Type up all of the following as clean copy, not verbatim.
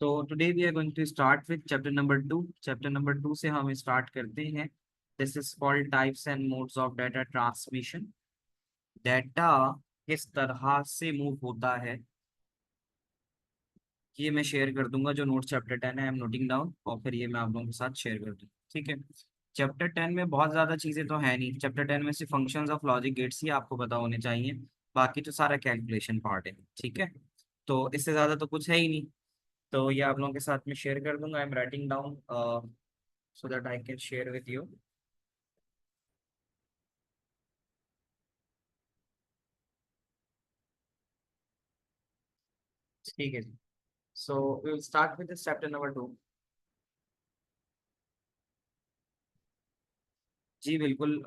तो today we are going to start with chapter number 2। Chapter number 2 से हम start करते हैं। This is called types and modes of data transmission. Data किस तरह से मूव होता है ये मैं शेयर कर दूंगा। जो नोट चैप्टर 10 है, आई एम नोटिंग डाउन, और फिर ये मैं आप लोगों के साथ शेयर कर दूँ। ठीक है। चैप्टर 10 में बहुत ज़्यादा चीज़ें तो है नहीं। चैप्टर 10 में सिर्फ फंक्शंस ऑफ लॉजिक गेट्स ही आपको पता होने चाहिए। बाकी तो सारा कैलकुलेशन पार्ट है। ठीक है। तो इससे ज़्यादा तो कुछ है ही नहीं। तो ये आप लोगों के साथ में शेयर कर दूंगा। I am writing down so that I can share with you. ठीक है जी। So we will start with this chapter number 2। जी बिल्कुल।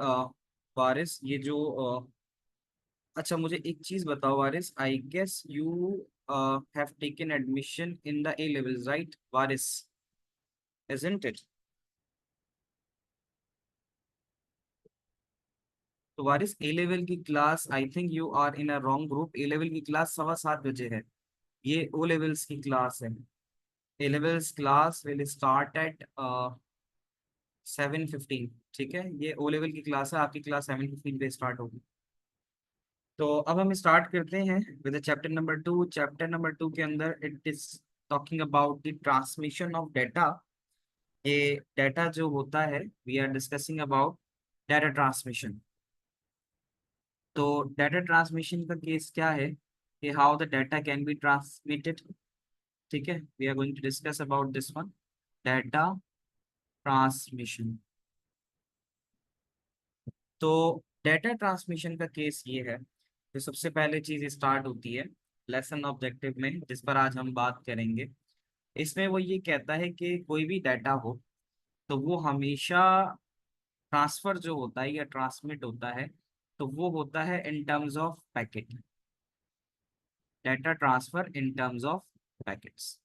वारिस, ये जो अच्छा, मुझे एक चीज बताओ Waris. I guess you have taken admission in the A levels, right Waris? Isn't it? तो वारिस, ए लेवल की class, I think you are in a wrong group. A level की क्लास 7:15 बजे है। ये ओ लेवल्स की क्लास है। A levels class will start at 7:15। ठीक है। ये ओ लेवल की क्लास है, आपकी क्लास 7:15 पे स्टार्ट होगी। तो अब हम स्टार्ट करते हैं with chapter number 2। Chapter number 2 के अंदर it is talking about the transmission of data. ये डाटा जो होता है, we are discussing about data transmission. तो डाटा ट्रांसमिशन का केस क्या है कि how the data can be transmitted. ठीक है। We are going to discuss about this one, data transmission. तो डाटा ट्रांसमिशन का केस ये है। तो सबसे पहले चीज स्टार्ट होती है लेसन ऑब्जेक्टिव में, जिस पर आज हम बात करेंगे। इसमें वो ये कहता है कि कोई भी डाटा हो तो वो हमेशा ट्रांसफर जो होता है या ट्रांसमिट होता है, तो वो होता है in terms of packet. Data transfer in terms of packets.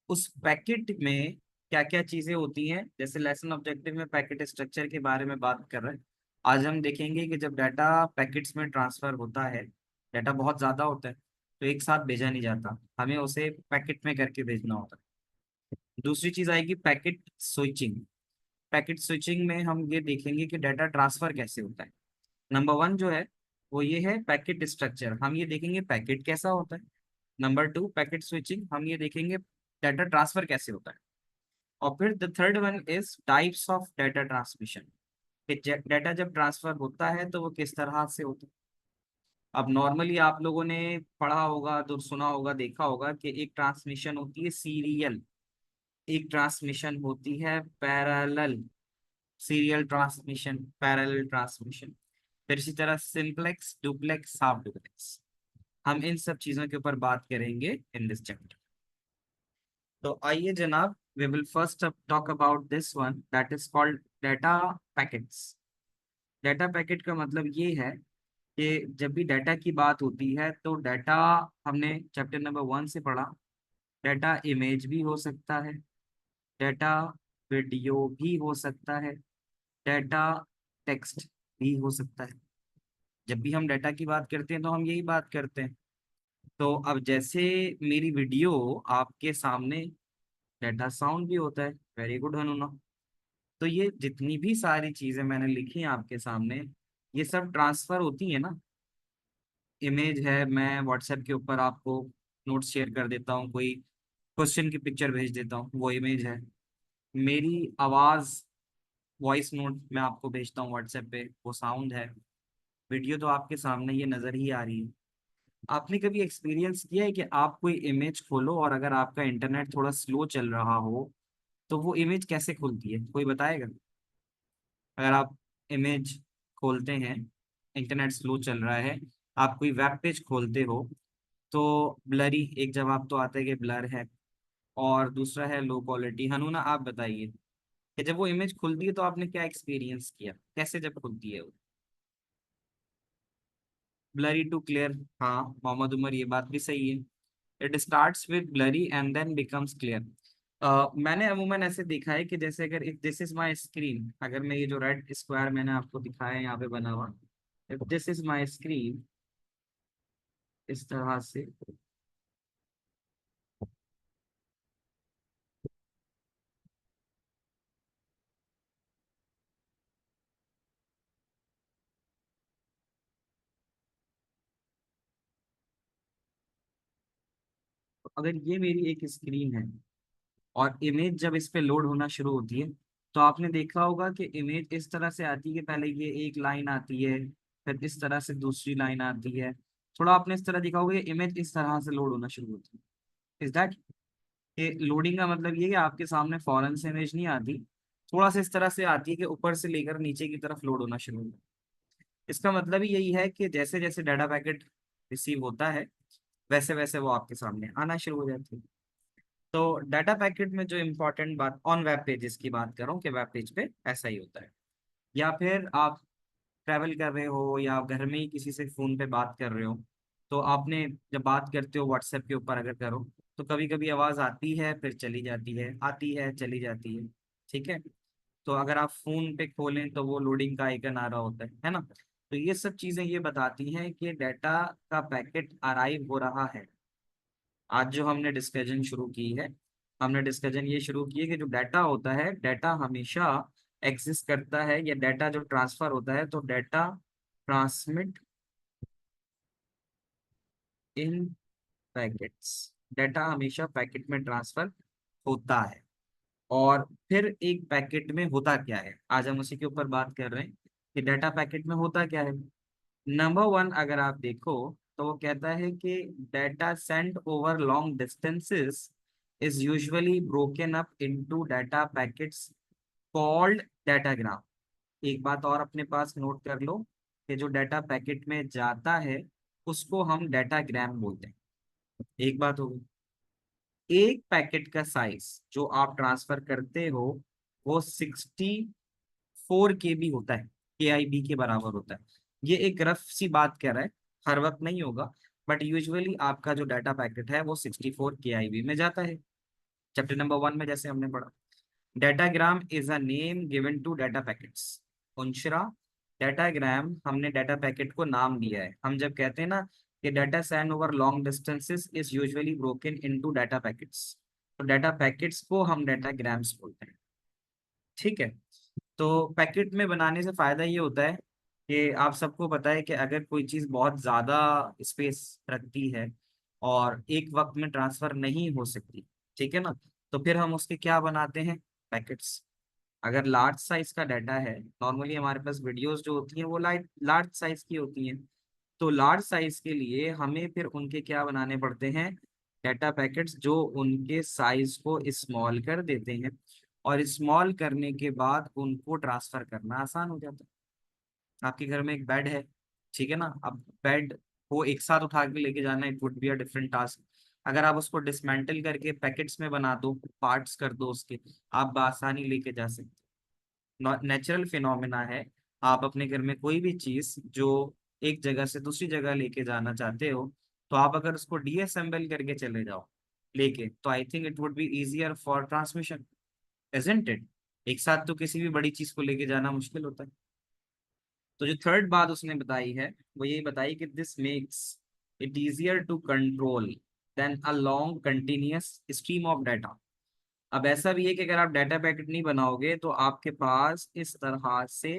उस पैकेट में क्या क्या चीजें होती हैं, जैसे लेसन ऑब्जेक्टिव में पैकेट स्ट्रक्चर के बारे में बात कर रहे हैं। आज हम देखेंगे कि जब डाटा पैकेट्स में ट्रांसफर होता है, डाटा बहुत ज्यादा होता है, तो एक साथ भेजा नहीं जाता, हमें उसे पैकेट में करके भेजना होता है। दूसरी चीज आएगी पैकेट स्विचिंग। पैकेट स्विचिंग में हम ये देखेंगे कि डाटा ट्रांसफर कैसे होता है। नंबर 1 जो है वो ये है पैकेट स्ट्रक्चर, हम ये देखेंगे पैकेट कैसा होता है। नंबर 2 पैकेट स्विचिंग, हम ये देखेंगे डाटा ट्रांसफर कैसे होता है। और फिर the third one is types of data transmission. Data जब ट्रांसफर होता है तो वो किस तरह से होता है। अब नॉर्मली आप लोगों ने पढ़ा होगा तो सुना होगा, देखा होगा कि एक ट्रांसमिशन होती है सीरियल, एक ट्रांसमिशन होती है parallel. Serial transmission, parallel transmission. फिर इसी तरह सिंपलेक्स, डुप्लेक्स, हाफ डुप्लेक्स। हम इन सब चीजों के ऊपर बात करेंगे इन दिस चैप्टर। तो आइए जनाब, we will first talk about this one that is called data packets. Data packet का मतलब ये है कि जब भी डाटा की बात होती है तो डाटा, हमने चैप्टर नंबर 1 से पढ़ा, डाटा इमेज भी हो सकता है, डाटा वीडियो भी हो सकता है, डाटा टेक्स्ट भी हो सकता है। जब भी हम डाटा की बात करते हैं तो हम यही बात करते हैं। तो अब जैसे मेरी वीडियो आपके सामने, डाटा साउंड भी होता है। Very good Hanuna. तो ये जितनी भी सारी चीजें मैंने लिखी हैं आपके सामने, ये सब ट्रांसफर होती है ना। इमेज है, मैं व्हाट्सएप के ऊपर आपको नोट्स शेयर कर देता हूँ, कोई क्वेश्चन की पिक्चर भेज देता हूँ, वो इमेज है। मेरी आवाज, वॉइस नोट मैं आपको भेजता हूँ व्हाट्सएप पे, वो साउंड है। वीडियो तो आपके सामने ये नजर ही आ रही है। आपने कभी एक्सपीरियंस किया है कि आप कोई इमेज खोलो और अगर आपका इंटरनेट थोड़ा स्लो चल रहा हो तो वो इमेज कैसे खुलती है, कोई बताएगा? अगर आप इमेज खोलते हैं, इंटरनेट स्लो चल रहा है, आप कोई वेब पेज खोलते हो, तो ब्लरी एक जवाब तो आता है कि ब्लर है, और दूसरा है लो क्वालिटी। हनुना आप बताइए कि जब वो इमेज खुलती है तो आपने क्या एक्सपीरियंस किया, कैसे जब खुलती है वो? Blurry to clear. हाँ मोहम्मद उमर, ये बात भी सही है। It starts with blurry and then becomes clear. मैंने अमूमन ऐसे देखा है कि जैसे अगर if this is my screen, अगर मैं ये जो रेड स्क्वायर मैंने आपको दिखाया है यहाँ पे बना हुआ, if this is my screen, इस तरह से, अगर ये मेरी एक स्क्रीन है और इमेज जब इस पे लोड होना शुरू होती है, तो आपने देखा होगा कि इमेज इस तरह से आती है कि पहले ये एक लाइन आती है, फिर इस तरह से दूसरी लाइन आती है। थोड़ा आपने इस तरह देखा होगा, इमेज इस तरह से लोड होना शुरू होती है। इज दैट, कि लोडिंग का मतलब ये है कि आपके सामने फौरन से इमेज नहीं आती, थोड़ा सा इस तरह से आती है कि ऊपर से लेकर नीचे की तरफ लोड होना शुरू होता है। इसका मतलब ही यही है कि जैसे जैसे डाटा पैकेट रिसीव होता है, वैसे वैसे वो आपके सामने आना शुरू हो जाती है। तो डाटा पैकेट में जो इम्पोर्टेंट बात, ऑन वेब पेजेस की बात कर रहा हूँ कि वेब पेज पे ऐसा ही होता है। या फिर आप ट्रैवल कर रहे हो या आप घर में ही किसी से फोन पे बात कर रहे हो, तो आपने जब बात करते हो व्हाट्सएप के ऊपर अगर करो, तो कभी कभी आवाज़ आती है फिर चली जाती है, आती है चली जाती है। ठीक है। तो अगर आप फोन पे खोलें तो वो लोडिंग का आइकन आ रहा होता है ना। तो ये सब चीजें ये बताती हैं कि डाटा का पैकेट अराइव हो रहा है। आज जो हमने डिस्कशन शुरू की है, हमने डिस्कशन ये शुरू की है कि जो डाटा होता है, डाटा हमेशा एग्जिस्ट करता है, या डाटा जो ट्रांसफर होता है, तो डाटा ट्रांसमिट इन पैकेट्स, डाटा हमेशा पैकेट में ट्रांसफर होता है। और फिर एक पैकेट में होता क्या है, आज हम उसी के ऊपर बात कर रहे हैं कि डाटा पैकेट में होता क्या है। नंबर वन, अगर आप देखो तो वो कहता है कि data send over long distances is usually broken up into data packets called datagram. एक बात और अपने पास नोट कर लो कि जो डाटा पैकेट में जाता है उसको हम डाटाग्राम बोलते हैं। एक बात होगी, एक पैकेट का साइज जो आप ट्रांसफर करते हो वो 64 KB होता है, KIB के बराबर होता है। ये एक रफ सी बात कह रहा है, हर वक्त नहीं होगा, बट यूजुअली आपका जो डाटा पैकेट है वो 64 KIB में जाता है। चैप्टर नंबर 1 में जैसे हमने पढ़ा, datagram is a name given to data packets. उनशरा, डाटाग्राम हमने डाटा पैकेट को नाम दिया है। हम जब कहते हैं ना कि data send over long distances is usually broken into data packets, तो डाटा पैकेट्स को हम डाटाग्राम्स बोलते हैं। ठीक है। तो पैकेट में बनाने से फायदा ये होता है कि आप सबको पता है कि अगर कोई चीज़ बहुत ज़्यादा स्पेस रखती है और एक वक्त में ट्रांसफर नहीं हो सकती, ठीक है ना, तो फिर हम उसके क्या बनाते हैं, पैकेट्स। अगर लार्ज साइज का डाटा है, नॉर्मली हमारे पास वीडियोस जो होती हैं वो लार्ज साइज की होती हैं, तो लार्ज साइज के लिए हमें फिर उनके क्या बनाने पड़ते हैं, डाटा पैकेट्स जो उनके साइज को स्मॉल कर देते हैं, और स्मॉल करने के बाद उनको ट्रांसफर करना आसान हो जाता है। आपके घर में एक बेड है, ठीक है ना, अब बेड को एक साथ उठा के लेके जाना, it would be a different task. अगर आप उसको डिसमेंटल करके पैकेट्स में बना दो, पार्ट्स कर दो उसके, आप बआसानी लेके जा सकते। नेचुरल फिनोमिना है। आप अपने घर में कोई भी चीज जो एक जगह से दूसरी जगह लेके जाना चाहते हो, तो आप अगर उसको डीअसेंबल करके चले जाओ लेके, तो I think it would be easier for transmission, isn't it. एक साथ तो किसी भी बड़ी चीज को लेके जाना मुश्किल होता है। तो जो थर्ड बात उसने बताई है, वो यही बताई कि this makes it easier to control than a long continuous stream of data. अब ऐसा भी है कि अगर आप डाटा पैकेट नहीं बनाओगे तो आपके पास इस तरह से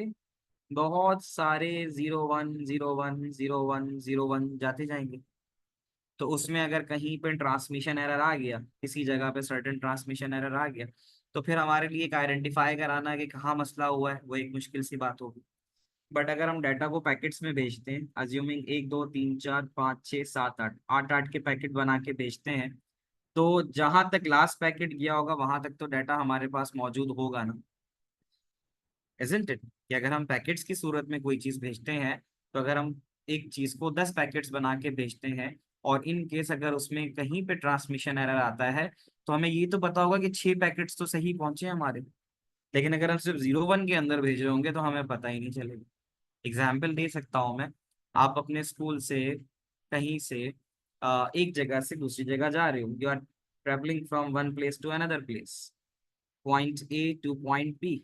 बहुत सारे 0 1 0 1 0 1 0 1 जाते जाएंगे। तो उसमें अगर कहीं पर ट्रांसमिशन एरर आ गया, किसी जगह पे सर्टेन ट्रांसमिशन एरर आ गया, तो फिर हमारे लिए एक आइडेंटिफाई कराना कि कहाँ मसला हुआ है वो एक मुश्किल सी बात होगी। बट अगर हम डाटा को पैकेट्स में भेजते हैं, अज्यूमिंग 1 2 3 4 5 6 7 8 8 के पैकेट बना के भेजते हैं, तो जहां तक लास्ट पैकेट गया होगा वहां तक तो डाटा हमारे पास मौजूद होगा ना, इजंट इट। कि अगर हम पैकेट्स की सूरत में कोई चीज भेजते हैं, तो अगर हम एक चीज को 10 पैकेट्स बना के भेजते हैं, और इन केस अगर उसमें कहीं पे ट्रांसमिशन एरर आता है, तो हमें ये तो पता होगा कि 6 पैकेट्स तो सही पहुंचे हमारे। लेकिन अगर हम सिर्फ 0 1 के अंदर भेज रहे होंगे तो हमें पता ही नहीं चलेगा। एग्जाम्पल दे सकता हूँ मैं। आप अपने स्कूल से कहीं से एक जगह से दूसरी जगह जा रहे हो, you are travelling from one place to another place, point A to point B.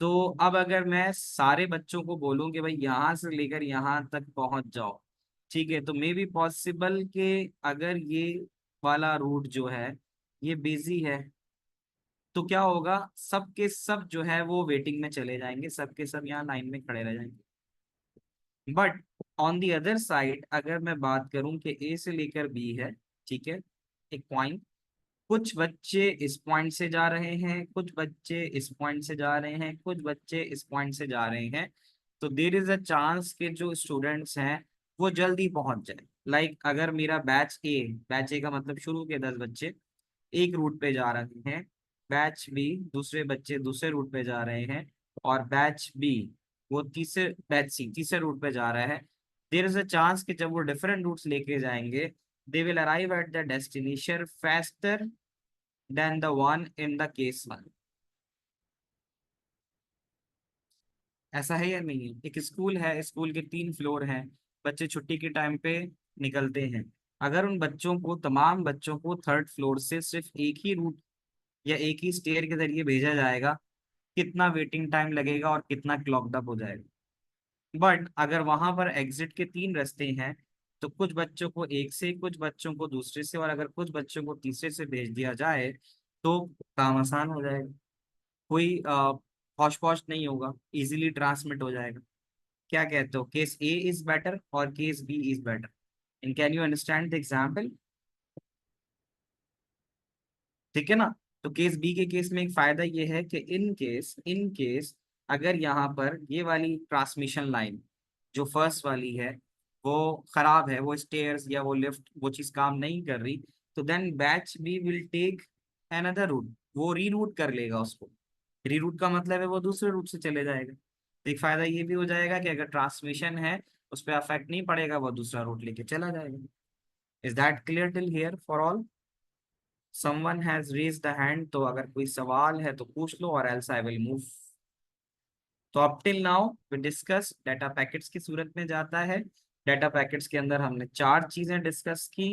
तो अब अगर मैं सारे बच्चों को बोलूं कि भाई यहाँ से लेकर यहाँ तक पहुंच जाओ, ठीक है, तो मे बी पॉसिबल कि अगर ये वाला रूट जो है ये बिजी है, तो क्या होगा, सबके सब जो है वो वेटिंग में चले जाएंगे, सबके सब यहाँ लाइन में खड़े रह जाएंगे। But on the other side अगर मैं बात करूं कि ए से लेकर बी है, ठीक है, एक पॉइंट, कुछ बच्चे इस पॉइंट से जा रहे हैं, कुछ बच्चे इस पॉइंट से जा रहे हैं, कुछ बच्चे इस पॉइंट से जा रहे हैं, तो देर इज अ चांस कि जो स्टूडेंट्स हैं वो जल्दी पहुंच जाए। अगर मेरा बैच ए का मतलब शुरू के 10 बच्चे एक रूट पे जा रहे हैं, बैच बी दूसरे बच्चे दूसरे रूट पे जा रहे हैं, और बैच बी वो बैच सी तीसरे रूट पे जा रहा है, देर इज अ चांस कि जब वो डिफरेंट रूट्स लेके जाएंगे, they will arrive at the destination faster than the one in the case one। ऐसा है या नहीं है? एक स्कूल है, स्कूल के 3 फ्लोर हैं, बच्चे छुट्टी के टाइम पे निकलते हैं। अगर उन बच्चों को, तमाम बच्चों को थर्ड फ्लोर से सिर्फ एक ही रूट या एक ही स्टेयर के जरिए भेजा जाएगा, कितना वेटिंग टाइम लगेगा और कितना क्लॉक्ड अप हो जाएगा। बट अगर वहां पर एग्जिट के 3 रास्ते हैं, तो कुछ बच्चों को एक से, कुछ बच्चों को दूसरे से, और अगर कुछ बच्चों को तीसरे से भेज दिया जाए तो काम आसान हो जाएगा। कोई हौच पौच नहीं होगा, इजीली ट्रांसमिट हो जाएगा। क्या कहते हो, केस ए इज बेटर और case B is better? And can you understand the example? ठीक है ना? तो केस बी के केस में एक फायदा ये है कि इन केस अगर यहाँ पर ये वाली ट्रांसमिशन लाइन जो फर्स्ट वाली है वो खराब है, वो स्टेयर्स या वो लिफ्ट वो चीज काम नहीं कर रही, तो then batch B will take another route, वो रीरूट कर लेगा उसको। रीरूट का मतलब है वो दूसरे रूट से चले जाएगा। तो एक फायदा ये भी हो जाएगा कि अगर ट्रांसमिशन है उस पर अफेक्ट नहीं पड़ेगा, वो दूसरा रूट लेके चला जाएगा। Is that clear till here for all? Someone has raise the hand, तो अगर कोई सवाल है तो पूछ लो, और एल्स आई विल मूव। तो up till now we discuss data packets की सूरत में जाता है। डाटा पैकेट्स के अंदर हमने 4 चीजें डिस्कस की।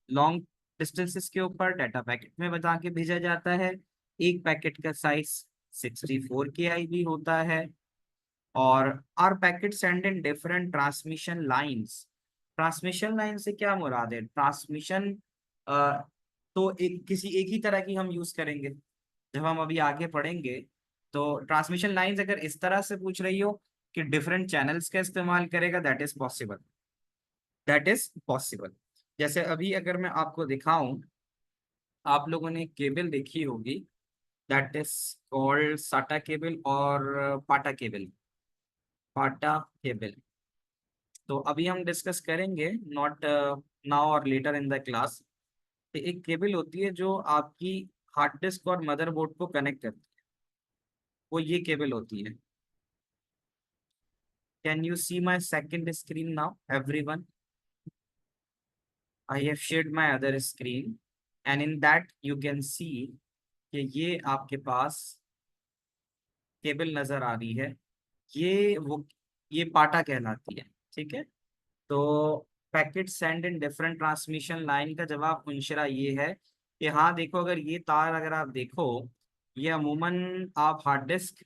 लॉन्ग डिस्टेंसेस के ऊपर डाटा पैकेट में बता के भेजा जाता है। एक पैकेट का साइज 64 KB होता है। और are packet send in different transmission lines. Transmission line से क्या मुराद है? ट्रांसमिशन तो किसी एक ही तरह की हम यूज करेंगे। जब हम अभी आगे पढ़ेंगे तो ट्रांसमिशन लाइंस अगर इस तरह से पूछ रही हो कि डिफरेंट चैनल्स का इस्तेमाल करेगा, that is possible, that is possible. जैसे अभी अगर मैं आपको दिखाऊं, आप लोगों ने केबल देखी होगी, दैट इज कॉल्ड साटा केबल और पाटा केबल। पाटा केबल तो अभी हम डिस्कस करेंगे, नॉट नाउ और लेटर इन द क्लास। एक केबल होती है जो आपकी हार्ड डिस्क और मदरबोर्ड को कनेक्ट करती है, वो ये केबल होती है। Can you see my second screen now everyone? I have shared my other screen, and in that you can see कि ये आपके पास केबल नजर आ रही है। ये वो ये पाटा कहलाती है। ठीक है? तो packet send in different transmission line का जवाब मुंशरा ये है कि हाँ देखो, अगर ये तार अगर आप देखो, ये अमूमन आप हार्ड डिस्क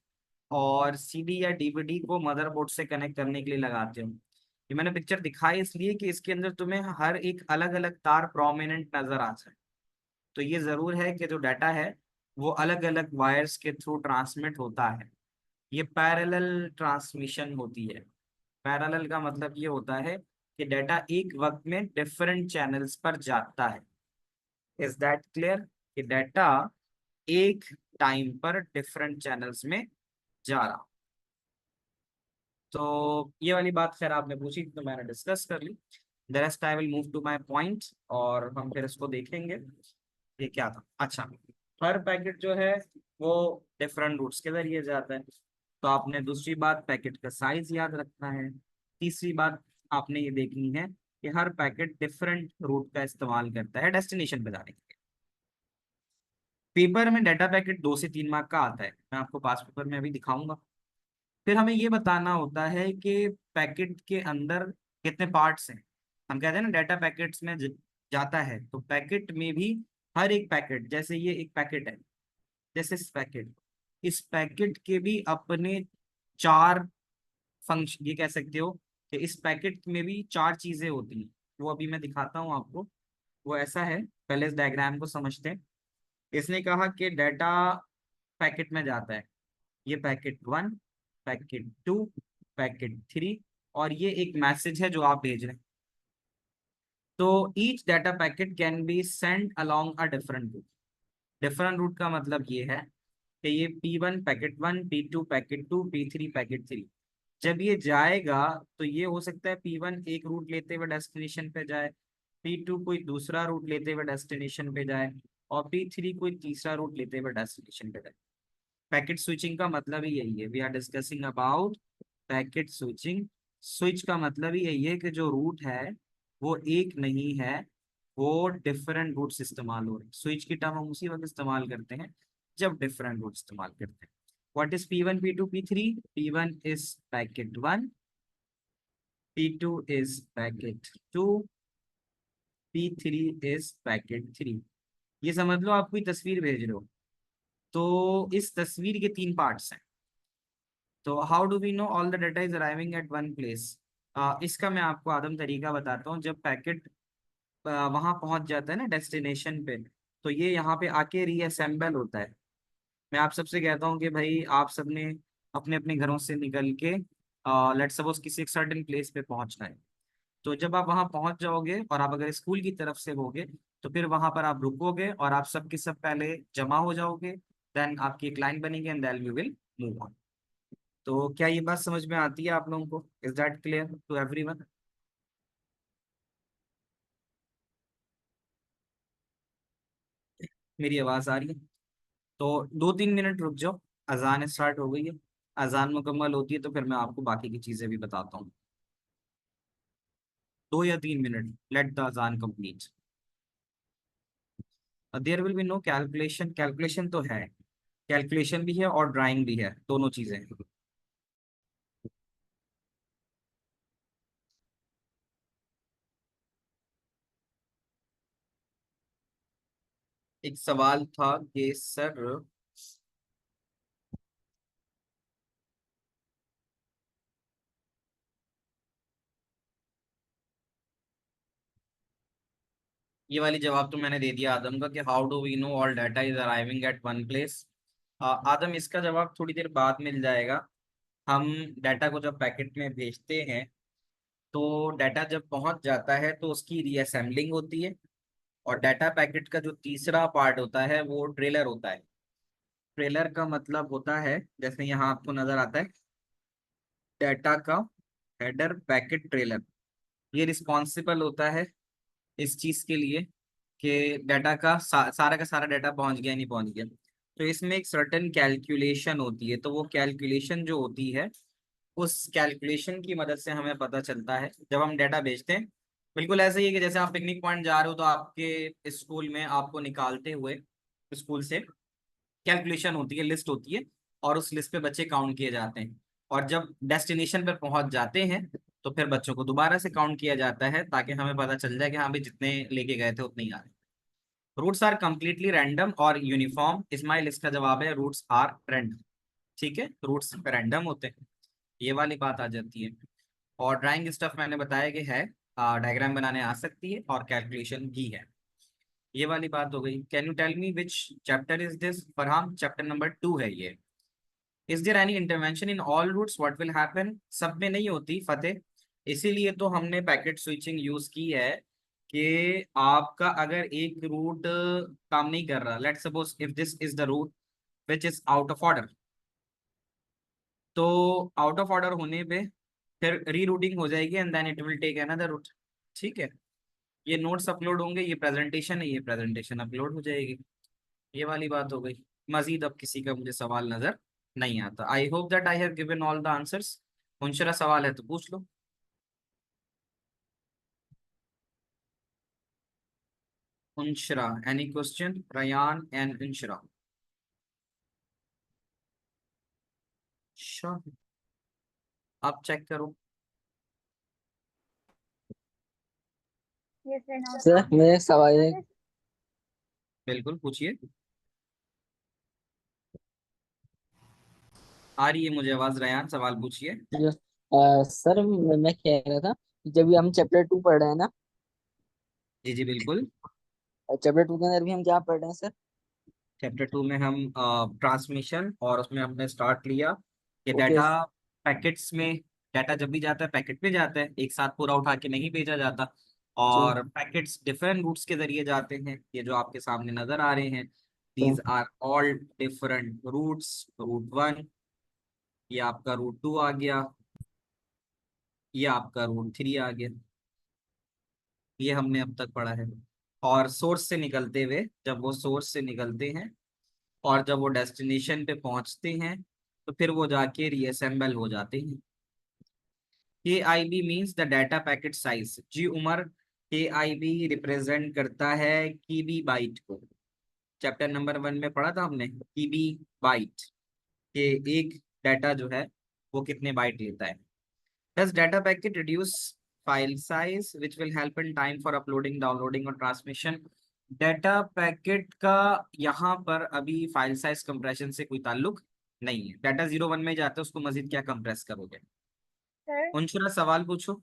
और सीडी या डीवीडी को मदरबोर्ड से कनेक्ट करने के लिए लगाते हो। ये मैंने पिक्चर दिखाई इसलिए कि इसके अंदर तुम्हें हर एक अलग अलग तार प्रोमिनेंट नजर आ जाए। तो ये जरूर है कि जो डाटा है वो अलग अलग वायर्स के थ्रू ट्रांसमिट होता है। ये पैरेलल ट्रांसमिशन होती है। पैरेलल का मतलब ये होता है कि डाटा एक वक्त में डिफरेंट चैनल्स पर जाता है। Is that clear? कि डाटा एक टाइम पर डिफरेंट चैनल्स में जा रहा। तो ये वाली बात खैर आपने पूछी तो मैंने डिस्कस कर ली। The rest I will move to my point, और हम फिर इसको देखेंगे। ये क्या था? अच्छा, हर पैकेट जो है वो डिफरेंट रूट्स के जरिए जाता है। तो आपने दूसरी बात पैकेट का साइज याद रखना है। तीसरी बात आपने ये देखनी है कि हर पैकेट डिफरेंट रूट का इस्तेमाल करता है डेस्टिनेशन पे जाने के लिए। पेपर में डाटा पैकेट 2 से 3 मार्क का आता है, मैं आपको पास पेपर में अभी दिखाऊंगा। फिर हमें ये बताना होता है कि पैकेट के अंदर कितने पार्ट्स हैं। हम कहते हैं ना डाटा पैकेट्स में जाता है, तो पैकेट में भी हर एक पैकेट, जैसे ये एक पैकेट है, जैसे इस पैकेट के भी अपने 4 फंक्शन, ये कह सकते हो कि इस पैकेट में भी 4 चीजें होती हैं। वो अभी मैं दिखाता हूँ आपको। वो ऐसा है, पहले इस डायग्राम को समझते हैं। इसने कहा कि डाटा पैकेट में जाता है, ये पैकेट 1, पैकेट 2, पैकेट 3, और ये एक मैसेज है जो आप भेज रहे हैं। तो each data packet can be send along a different route. Different route का मतलब ये है कि ये P1 packet 1, P2 packet 2, P3 packet 3, जब ये जाएगा तो ये हो सकता है P1 एक रूट लेते हुए डेस्टिनेशन पे जाए, P2 कोई दूसरा रूट लेते हुए डेस्टिनेशन पे जाए, और P3 कोई तीसरा रूट लेते हुए डेस्टिनेशन पे जाए। पैकेट स्विचिंग का मतलब ही यही है, we are discussing about packet switching. Switch का मतलब ही यही है कि जो रूट है वो एक नहीं है, वो डिफरेंट रूट्स इस्तेमाल हो रहे हैं। स्विच की टर्म हम उसी वक्त इस्तेमाल करते हैं जब डिफरेंट रूट इस्तेमाल करते हैं। What is P1 P2 P3? P1 is packet 1, P2 is packet 2, P3 is packet 3। ये समझ लो आप कोई तस्वीर भेज रहे हो, तो इस तस्वीर के तीन पार्ट्स हैं। तो how do we know all the data is arriving at one place? इसका मैं आपको आदम तरीका बताता हूँ। जब पैकेट वहां पहुंच जाता है ना डेस्टिनेशन पे, तो ये यहाँ पे आके रीअसेंबल होता है। मैं आप सबसे कहता हूँ कि भाई आप सबने अपने अपने घरों से निकल के लेट्स सपोज किसी एक सर्टेन प्लेस पे पहुंचना है। तो जब आप वहां पहुंच जाओगे और आप अगर स्कूल की तरफ से होगे, तो फिर वहां पर आप रुकोगे और आप सबके सब पहले जमा हो जाओगे, देन आपकी एक लाइन बनेगी and then you will move on. तो क्या ये बात समझ में आती है आप लोगों को? Is that clear to everyone? मेरी आवाज आ रही है? तो 2-3 मिनट रुक जाओ, अजान स्टार्ट हो गई है। अजान मुकम्मल होती है तो फिर मैं आपको बाकी की चीजें भी बताता हूँ। 2 या 3 मिनट, लेट द अजान complete. There will be no calculation. Calculation तो है, कैलकुलेशन भी है और ड्राइंग भी है, दोनों चीजें हैं। एक सवाल था कि सर, ये वाली जवाब तो मैंने दे दिया आदम का कि how do we know all data is arriving at one place. Adam, इसका जवाब थोड़ी देर बाद मिल जाएगा। हम डाटा को जब पैकेट में भेजते हैं, तो डाटा जब पहुंच जाता है तो उसकी रीअसेंबलिंग होती है। और डाटा पैकेट का जो तीसरा पार्ट होता है वो ट्रेलर होता है। ट्रेलर का मतलब होता है, जैसे यहाँ आपको नजर आता है, डाटा का हेडर पैकेट ट्रेलर। ये रिस्पॉन्सिबल होता है इस चीज के लिए कि डाटा का सारा का सारा डाटा पहुंच गया नहीं पहुंच गया। तो इसमें एक सर्टेन कैलकुलेशन होती है, तो वो कैलकुलेशन जो होती है, उस कैलकुलेशन की मदद से हमें पता चलता है जब हम डाटा भेजते हैं। बिल्कुल ऐसे ही है कि जैसे आप पिकनिक पॉइंट जा रहे हो तो आपके स्कूल में आपको निकालते हुए स्कूल से कैलकुलेशन होती है, लिस्ट होती है, और उस लिस्ट पे बच्चे काउंट किए जाते हैं। और जब डेस्टिनेशन पर पहुंच जाते हैं तो फिर बच्चों को दोबारा से काउंट किया जाता है, ताकि हमें पता चल जाए कि हाँ भाई जितने लेके गए थे उतने ही आ रहे। रूट्स आर कंप्लीटली रैंडम और यूनिफॉर्म। इसमाइल, इसका जवाब है रूट्स आर रैंडम। ठीक है, रूट्स रैंडम होते हैं, ये वाली बात आ जाती है। और ड्राइंग स्टफ मैंने बताया कि है, डायग्राम बनाने आ सकती है और कैलकुलेशन भी है। ये वाली बात हो गई। Can you tell me which chapter is this? Farhan, chapter number 2 है ये। Is there any intervention in all routes, what will happen? सब में नहीं होती फतेह, इसीलिए तो हमने पैकेट स्विचिंग यूज की है कि आपका अगर एक रूट काम नहीं कर रहा, let's suppose if this is the route which is out of order, तो आउट ऑफ ऑर्डर होने पे फिर रीरूटिंग हो जाएगी and then it will take another route. ठीक है, ये नोट्स अपलोड होंगे, ये प्रेजेंटेशन है, ये प्रेजेंटेशन अपलोड हो जाएगी। ये वाली बात हो गई। मजीद अब किसी का मुझे सवाल नजर नहीं आता। I hope that I have given all the answers. Munshra, सवाल है तो पूछ लो। Munshra, any question? Ryan and Munshra. अच्छा, आप चेक करो। सर मेरा एक सवाल है। बिल्कुल पूछिए। आ रही है मुझे आवाज, रयान सवाल पूछिए। सर मैं कह रहा था कि जब भी हम चैप्टर 2 पढ़ रहे हैं ना, जी जी बिल्कुल। चैप्टर 2 के अंदर भी हम क्या पढ़ रहे हैं सर? चैप्टर 2 में हम ट्रांसमिशन, और उसमें हमने स्टार्ट लिया कि ओके। डाटा पैकेट्स में, डाटा जब भी जाता है पैकेट में जाता है, एक साथ पूरा उठा के नहीं भेजा जाता। जी। और पैकेट्स डिफरेंट रूट्स के जरिए जाते हैं, ये जो आपके सामने नजर आ रहे हैं, these are all different routes. Route 1, ये आपका रूट 2 आ गया, ये आपका रूट 3 आ गया, ये हमने अब तक पढ़ा है। और सोर्स से निकलते हुए, जब वो सोर्स से निकलते हैं और जब वो डेस्टिनेशन पे पहुंचते हैं, तो फिर वो जाके रीअसेंबल हो जाते हैं। K I B means the data packet size. जी Umar, K I B represent करता है कीबी बाइट को। चैप्टर नंबर 1 में पढ़ा था हमने कीबी बाइट, के एक डाटा जो है वो कितने बाइट लेता है। Does data packet reduce file size which will help in time for uploading, downloading और transmission? डाटा पैकेट का यहाँ पर अभी फाइल साइज कंप्रेशन से कोई ताल्लुक नहीं है। डाटा 0 1 में जाता है, उसको मजीद क्या कंप्रेस करोगे। सर उनशुरा सवाल पूछो।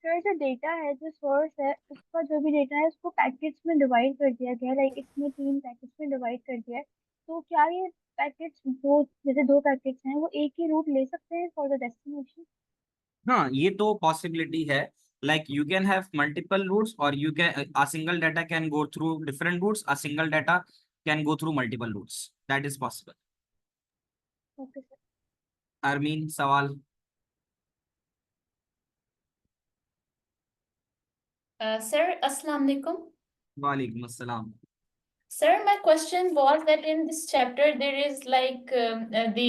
सर जो डेटा है, जो सोर्स है, उसका जो भी डेटा है उसको पैकेट्स में डिवाइड कर दिया गया है, लाइक इसमें 3 पैकेट्स में डिवाइड कर दिया है। तो क्या ये पैकेट्स, दो जैसे 2 पैकेट्स हैं, वो एक ही रूट ले सकते हैं फॉर द डेस्टिनेशन? हाँ, ये तो पॉसिबिलिटी है। Like you can have multiple routes और you can a single data can go through different routes, a single data can go through multiple routes, that is possible. Okay sir. Armeen सवाल। Sir, Assalamu alaikum. वालेकुम अस्सलाम। Sir, my question was that in this chapter there is like the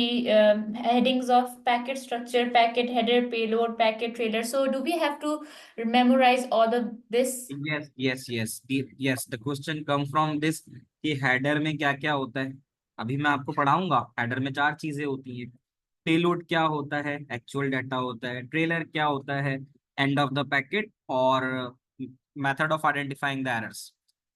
headings of packet structure, packet header, payload, packet trailer. So do we have to memorize all of this? Yes yes yes yes, the question come from this कि header में क्या क्या होता है। अभी मैं आपको पढ़ाऊंगा। हेडर में 4 चीजें होती हैं। पेलोड क्या होता है, एक्चुअल डाटा होता है। ट्रेलर क्या होता है, एंड ऑफ द पैकेट। और method of identifying the errors.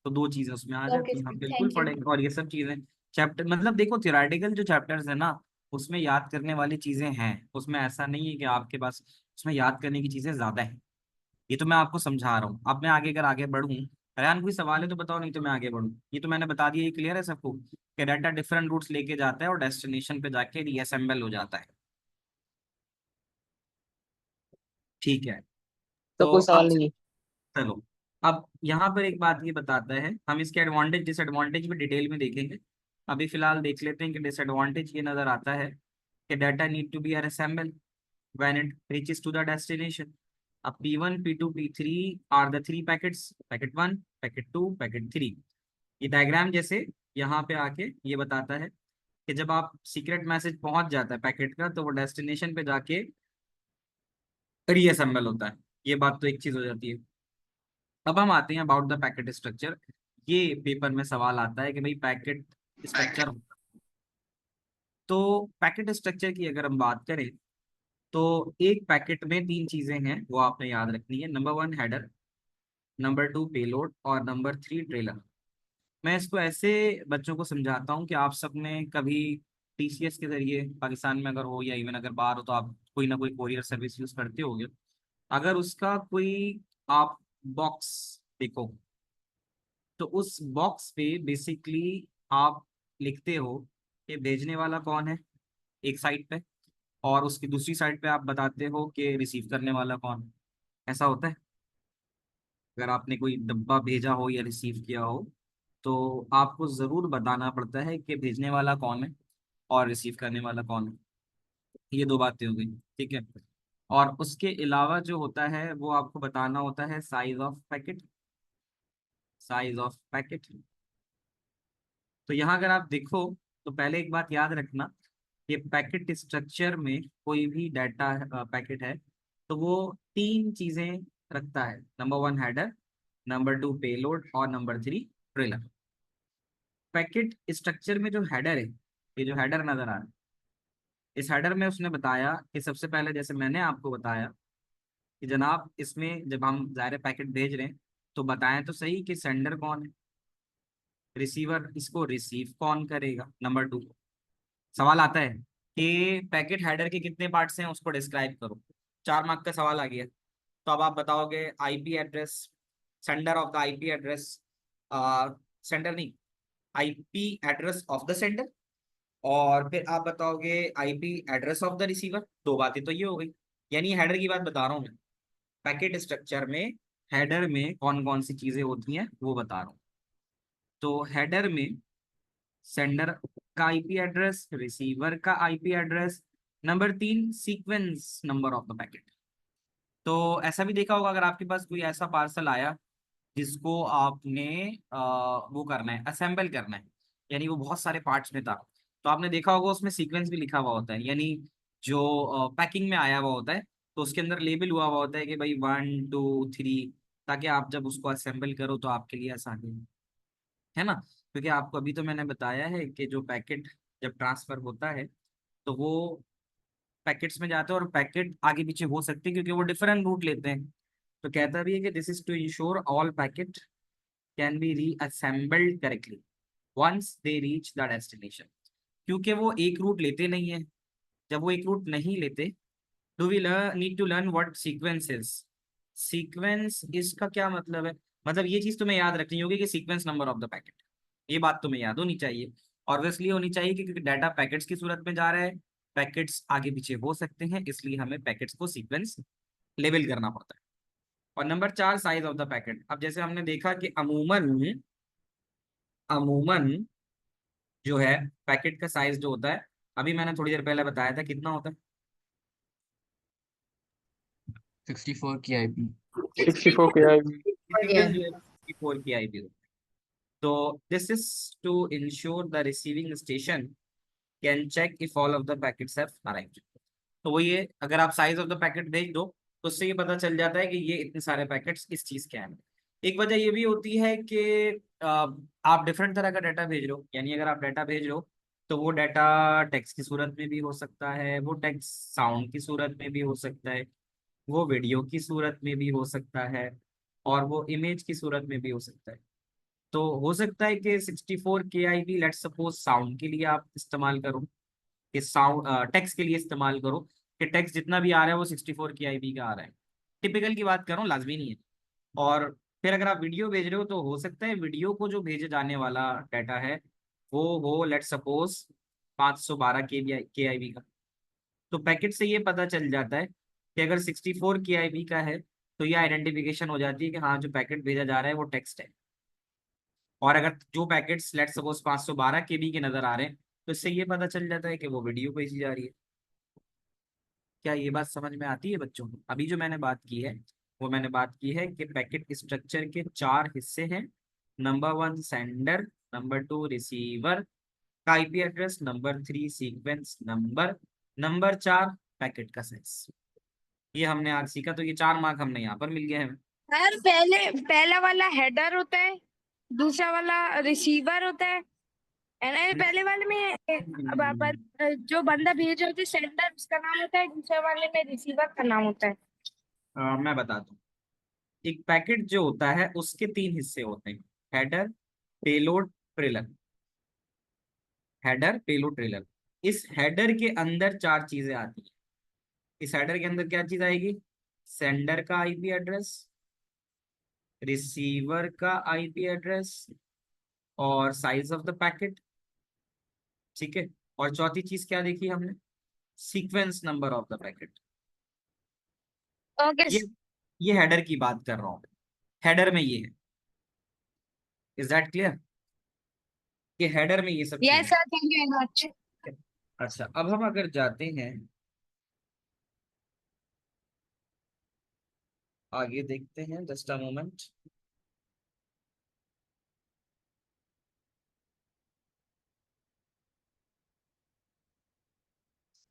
तो 2 चीजें उसमें आ Okay, जाती हैं, हम sir. बिल्कुल Thank you. पढ़ेंगे। और ये सब चीजें चैप्टर, मतलब देखो थियोरेटिकल जो चैप्टर्स है ना, उसमें याद करने वाली चीजें हैं। उसमें ऐसा नहीं है कि आपके पास उसमें याद करने की चीजें ज्यादा है। ये तो मैं आपको समझा रहा हूँ। अब मैं आगे अगर आगे बढ़ूँ, रेहान कोई सवाल है तो बताओ, नहीं तो मैं आगे बढ़ूँ। ये तो मैंने बता दिया, ये क्लियर है सबको कि डाटा डिफरेंट रूट्स लेके जाता है और डेस्टिनेशन पे जाके रीअसेंबल हो जाता है। ठीक है। तो तो कोई अब सवाल नहीं है। चलो, अब यहाँ पर एक बात ये बताता है, हम इसके एडवांटेज डिसएडवांटेज भी डिटेल में देखेंगे। अभी फिलहाल देख लेते हैं कि डिसएडवांटेज ये नजर आता है कि data need to be assemble when it reaches to the destination. अब P1, P2, P3 are the 3 packets, packet 1, packet 2, packet 3। ये डायग्राम जैसे यहाँ पे आके ये बताता है कि जब आप सीक्रेट मैसेज पहुंच जाता है पैकेट का, तो वो डेस्टिनेशन पे जाके रीअसेंबल होता है। ये बात तो एक चीज हो जाती है। अब हम आते हैं अबाउट द पैकेट स्ट्रक्चर। ये पेपर में सवाल आता है कि भाई पैकेट स्ट्रक्चर, तो पैकेट स्ट्रक्चर की अगर हम बात करें, तो एक पैकेट में 3 चीजें हैं, वो आपने याद रखनी है। नंबर 1 हेडर, नंबर 2 पेलोड और नंबर 3 ट्रेलर। मैं इसको ऐसे बच्चों को समझाता हूँ कि आप सब ने कभी टीसीएस के जरिए पाकिस्तान में अगर हो या इवन अगर बाहर हो, तो आप कोई ना कोई कोरियर सर्विस यूज करते होगे। अगर उसका कोई आप बॉक्स देखो, तो उस बॉक्स पे बेसिकली आप लिखते हो कि भेजने वाला कौन है एक साइड पे, और उसकी दूसरी साइड पे आप बताते हो कि रिसीव करने वाला कौन है। ऐसा होता है। अगर आपने कोई डब्बा भेजा हो या रिसीव किया हो, तो आपको जरूर बताना पड़ता है कि भेजने वाला कौन है और रिसीव करने वाला कौन है। ये 2 बातें हो गई, ठीक है। और उसके अलावा जो होता है वो आपको बताना होता है size of packet, size of packet. तो यहाँ अगर आप देखो, तो पहले एक बात याद रखना, ये पैकेट स्ट्रक्चर में कोई भी डाटा पैकेट है, तो वो 3 चीजें रखता है। नंबर 1 हेडर, नंबर 2 पेलोड और नंबर 3 ट्रेलर। पैकेट स्ट्रक्चर में जो हेडर है, ये जो हेडर नजर आ रहा है, इस हेडर में उसने बताया कि सबसे पहले जैसे मैंने आपको बताया कि जनाब इसमें जब हम ज़ाहिर पैकेट भेज रहे हैं, तो बताएं तो सही कि सेंडर कौन है, रिसीवर इसको रिसीव कौन करेगा। नंबर 2 सवाल आता है कि पैकेट हेडर के कितने पार्ट्स हैं, उसको डिस्क्राइब करो। 4 मार्क का सवाल आ गया। तो अब आप बताओगे IP address, sender of the IP address, sender नहीं, IP address of the sender, और फिर आप बताओगे IP address of the receiver. 2 बातें तो ये हो गई, यानी हेडर की बात बता रहा हूँ मैं। पैकेट स्ट्रक्चर में हेडर में कौन कौन सी चीजें होती हैं वो बता रहा हूँ। तो हेडर में सेंडर का आईपी एड्रेस, रिसीवर का IP address, number 3 sequence number of the packet. तो ऐसा भी देखा होगा अगर आपके पास कोई ऐसा पार्सल आया जिसको आपने वो करना है, असेंबल करना है, यानी वो बहुत सारे पार्ट्स में था, तो आपने देखा होगा उसमें सीक्वेंस भी लिखा हुआ होता है, यानी जो पैकिंग में आया हुआ होता है तो उसके अंदर लेबल हुआ हुआ होता है कि भाई 1 2 3, ताकि आप जब उसको असेंबल करो तो आपके लिए आसानी हो, है ना। क्योंकि आपको अभी तो मैंने बताया है कि जो पैकेट जब ट्रांसफर होता है तो वो पैकेट्स में जाते हैं और पैकेट आगे पीछे हो सकते हैं क्योंकि वो डिफरेंट रूट लेते हैं। तो कहता भी है कि this is to ensure all packet can be reassembled correctly once they reach the destination. क्योंकि वो एक रूट लेते नहीं है, जब वो एक रूट नहीं लेते, do we need to learn what sequence is. Sequence इसका क्या मतलब है, मतलब ये चीज तुम्हें याद रखनी होगी कि sequence number of the packet, ये बात तुम्हें याद होनी चाहिए। और इसलिए होनी चाहिए क्योंकि डाटा पैकेट्स की सूरत में जा रहा है, पैकेट्स आगे पीछे हो सकते हैं, इसलिए हमें पैकेट्स को सीक्वेंस लेबल करना पड़ता है। और number 4 size of the packet. अब जैसे हमने देखा कि अमूमन अमूमन जो है पैकेट का साइज जो होता है, अभी मैंने थोड़ी देर पहले बताया था कितना होता है, 64 की आईपी। 64 KIB। टिपिकल जो है 64 की आईपी होती है। तो this is to ensure the receiving station can check if all of the packets have arrived. तो वो ये अगर आप साइज ऑफ द पैकेट भेज दो तो उससे ये पता चल जाता है कि ये इतने सारे पैकेट्स इस चीज के हैं। एक वजह ये भी होती है कि आप डिफरेंट तरह का डाटा भेज रहे हो, यानी अगर आप डाटा भेज रहे हो तो वो डाटा टेक्स्ट की सूरत में भी हो सकता है, वो टेक्स्ट साउंड की सूरत में भी हो सकता है, वो वीडियो की सूरत में भी हो सकता है, और वो इमेज की सूरत में भी हो सकता है। तो हो सकता है कि 64 KIB लेट्स सपोज साउंड के लिए आप इस्तेमाल करो, कि साउंड टेक्स्ट के लिए इस्तेमाल करो, कि टेक्स्ट जितना भी आ रहा है वो 64 KIB का आ रहा है। टिपिकल की बात कर रहा हूँ, लाजमी नहीं है। और फिर अगर आप वीडियो भेज रहे हो तो हो सकता है वीडियो को जो भेजे जाने वाला डाटा है वो हो लेट्स सपोज 512 KIB का। तो पैकेट से ये पता चल जाता है कि अगर 64 KIB का है तो ये आइडेंटिफिकेशन हो जाती है कि हाँ जो पैकेट भेजा जा रहा है वो टेक्स्ट है। और अगर जो पैकेट्स लेट्स सपोज 512 KB के नजर आ रहे हैं तो इससे ये पता चल जाता है कि वो वीडियो भेजी जा रही है। क्या ये बात समझ में आती है बच्चों को? अभी जो मैंने बात की है वो मैंने बात की है कि पैकेट स्ट्रक्चर के 4 हिस्से हैं। नंबर 1 सेंडर, नंबर 2 रिसीवर का IP address, number 3 sequence number, number 4 packet का साइज। ये हमने आज सीखा, तो ये 4 मार्क हमने यहाँ पर मिल गए हैं। सर पहला वाला हेडर होता है, दूसरा वाला रिसीवर होता है ना। पहले वाले में जो बंदा भेज रहा होता है सेंडर, उसका नाम होता है, दूसरे वाले में रिसीवर का नाम होता है। मैं बताता हूँ। एक पैकेट जो होता है उसके 3 हिस्से होते हैं, header, payload, trailer. Header, payload, trailer. इस हेडर के अंदर 4 चीजें आती हैं। इस हेडर के अंदर क्या चीज आएगी? सेंडर का आईपी एड्रेस, रिसीवर का आईपी एड्रेस, और साइज ऑफ द पैकेट। ठीक है। और चौथी चीज क्या देखी हमने? Sequence number of the packet. Okay ये हेडर की बात कर रहा हूं। हेडर में ये है। Is that clear? कि हेडर में ये सब यस चीजें। Sir, thank you very much. अच्छा, अब हम अगर जाते हैं आगे, देखते हैं, जस्ट अ मोमेंट।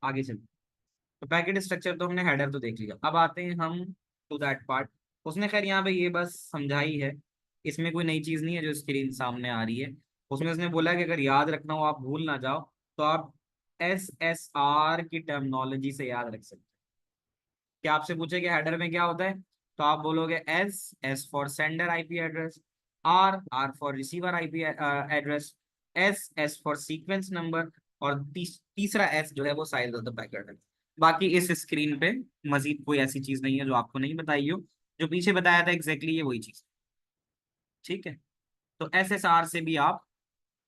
आगे चलते। तो पैकेट स्ट्रक्चर तो हमने हेडर तो देख लिया, अब आते हैं हम टू दैट पार्ट। उसने खैर यहाँ पे ये बस समझाई है, इसमें कोई नई चीज नहीं है जो स्क्रीन सामने आ रही है। उसमें उसने बोला कि अगर याद रखना हो, आप भूल ना जाओ, तो आप SSR की टर्मिनोलॉजी से याद रख सकते हैं। क्या आपसे पूछे कि हेडर में क्या होता है, तो आप बोलोगे S for sender IP address, R for receiver IP address, S for sequence number, और तीसरा S जो है वो साइज ऑफ द पैकेट है। बाकी इस स्क्रीन पे मजीद कोई ऐसी चीज नहीं है जो आपको नहीं बताई हो, जो पीछे बताया था एग्जैक्टली ये वही चीज। ठीक है। तो SSR से भी आप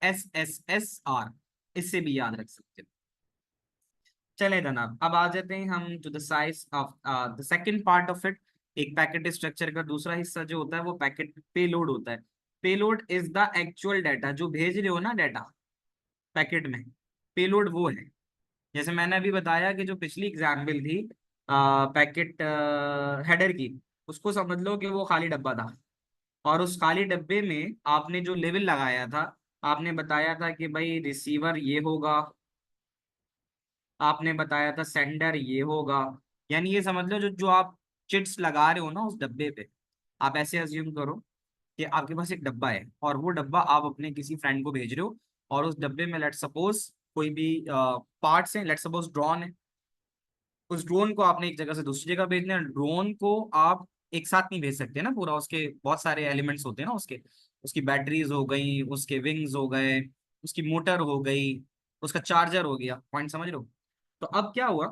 SSSR इससे भी याद रख सकते हो। चले जनाब, अब आ जाते हैं हम to the size of the second part of it, एक पैकेट स्ट्रक्चर का दूसरा हिस्सा जो होता है वो पैकेट पेलोड होता है। Payload is the actual data, जो भेज रहे हो ना डाटा पैकेट में, पेलोड वो है। जैसे मैंने अभी बताया कि जो पिछली एग्जाम्पल थी पैकेट हेडर की, उसको समझ लो कि वो खाली डब्बा था, और उस खाली डब्बे में आपने जो लेबल लगाया था, आपने बताया था कि भाई रिसीवर ये होगा, आपने बताया था सेंडर ये होगा। यानी ये समझ लो जो जो आप चिट्स लगा रहे हो ना उस डब्बे पे, आप ऐसे अज्यूम करो कि आपके पास एक डब्बा है और वो डब्बा आप अपने किसी फ्रेंड को भेज रहे हो, और उस डब्बे में लेट सपोज कोई भी पार्ट्स हैं, लेट सपोज ड्रोन है। उस ड्रोन को आपने एक जगह से दूसरी जगह भेजना है। ड्रोन को आप एक साथ नहीं भेज सकते ना पूरा, उसके बहुत सारे एलिमेंट्स होते हैं ना उसके, उसकी बैटरीज हो गई, उसके विंग्स हो गए, उसकी मोटर हो गई, उसका चार्जर हो गया, पॉइंट समझ रहे हो। तो अब क्या हुआ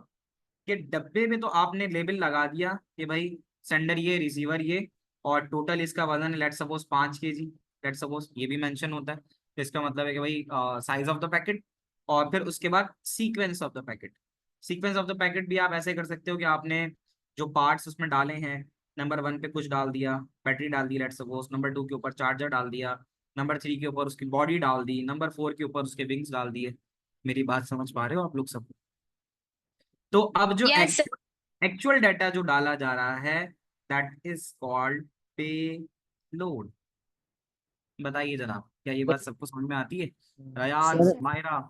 कि डब्बे में तो आपने लेबल लगा दिया कि भाई सेंडर ये, रिसीवर ये, और टोटल इसका वजन let suppose 5 kg, let suppose ये भी मेंशन होता है। तो इसका मतलब है कि भाई साइज ऑफ द पैकेट, और फिर उसके बाद sequence of the packet. Sequence of the packet भी आप ऐसे कर सकते हो कि आपने जो पार्ट्स उसमें डाले हैं, नंबर 1 पे कुछ डाल दिया, बैटरी डाल दी लेट सपोज, नंबर 2 के ऊपर चार्जर डाल दिया, नंबर 3 के ऊपर उसकी बॉडी डाल दी, नंबर 4 के ऊपर उसके विंग्स डाल दिए। मेरी बात समझ पा रहे हो आप लोग सब? तो अब जो यस सर। एक्चुअल डाटा जो डाला जा रहा है, दैट इज कॉल्ड पे लोड। बताइए जनाब, क्या ये बात सबको समझ में आती है? रयान, सर मायरा,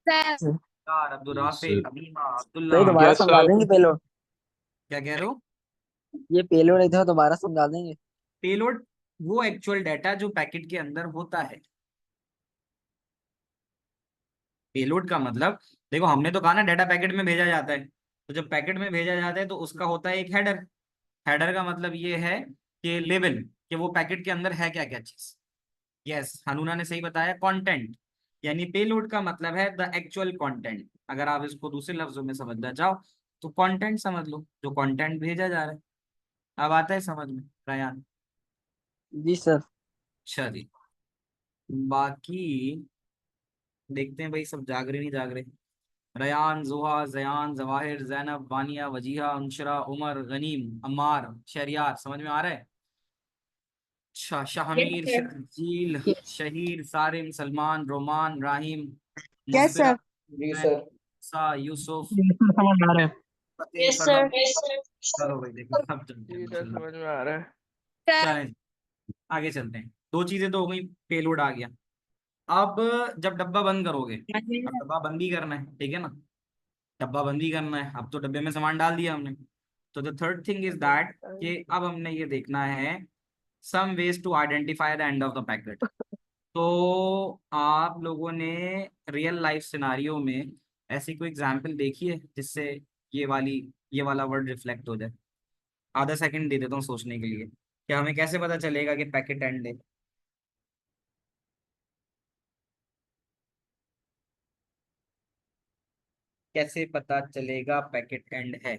सर यार, अब्दुल राफे, सर अमीमा, तो ये अब्दुल्ला, दोबारा यस समझा सर। देंगे पेलोड? क्या कह रहे हो? ये पेलोड इधर दोबारा समझा देंगे? पेलोड वो एक्चुअल डाटा जो पैकेट के अंदर होता है। पेलोड का मतलब, देखो हमने तो कहा ना डाटा पैकेट में भेजा जाता है, तो जब पैकेट में भेजा जाता है तो उसका होता है एक हेडर। हेडर का मतलब ये है कि लेबल, कि वो पैकेट के अंदर है क्या क्या चीज। यस, हनुना ने सही बताया, कंटेंट। यानी पेलोड का मतलब है द एक्चुअल कंटेंट। अगर आप इसको दूसरे लफ्जों में समझना चाहो तो कंटेंट समझ लो, जो कंटेंट भेजा जा रहा है। अब आता है समझ में रयान? जी सर। अच्छा जी, बाकी देखते हैं भाई सब जाग रहे नहीं जाग रहे। रयान, जुहा, जयान, जवाहिर, जैनब, वानिया, वजीहा, अंशरा, उमर, गनीम, अम्मार, शहरियार, समझ में आ रहा है? अच्छा, Yes, Shahmir, sir. Shakeel, Shaheer, Sarim, Salman, Roman, Rahim, yes Mukhbira, sir. जी मैं, सर। सा, यूसुफ, समझ में आ रहा है। फतेह, Yes, sir. फरहत। चलो भाई देखो अब चलते हैं जी सर, माशाल्लाह। समझ में आ रहा है। सर चलें आगे चलते हैं। दो चीजें तो हो गई, पेलोड आ गया। अब जब डब्बा बंद करोगे, अब डब्बा बंद ही करना है, ठीक है ना? डब्बा बंद ही करना है, अब तो डब्बे में सामान डाल दिया हमने। तो the third thing is that कि अब हमने ये देखना है some ways to identify the end of the packet. तो आप लोगों ने रियल लाइफ सिनारियो में ऐसी कोई एग्जांपल देखी है जिससे ये वाली ये वाला वर्ड रिफ्लेक्ट हो जाए? आधा सेकंड दे देता हूँ सोचने के लिए, कि हमें कैसे पता चलेगा कि पैकेट एंड है। कैसे पता चलेगा पैकेट एंड है?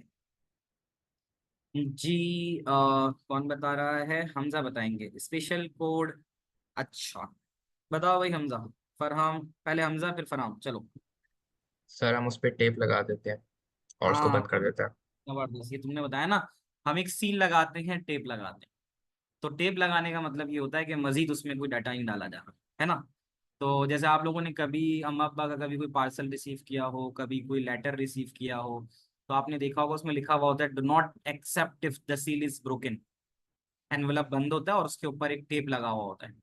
जी कौन बता रहा है? हमजा बताएंगे स्पेशल कोड। अच्छा, बताओ भाई हमजा। फरहाम पहले, हमजा फिर फरहाम, चलो। सर हम उस पर टेप लगा देते हैं और उसको हाँ, बंद कर देते हैं। जबरदस्त, ये तुमने बताया ना। हम एक सील लगाते हैं, टेप लगाते हैं। तो टेप लगाने का मतलब ये होता है कि मजीद उसमें कोई डाटा नहीं डाला जा रहा है ना। तो जैसे आप लोगों ने कभी अम्मा अब्बा का कभी कोई पार्सल रिसीव किया हो, कभी कोई लेटर रिसीव किया हो, तो आपने देखा होगा उसमें लिखा हुआ होता है do not accept if the seal is broken. Envelope बंद होता है और उसके ऊपर एक टेप लगा हुआ होता है,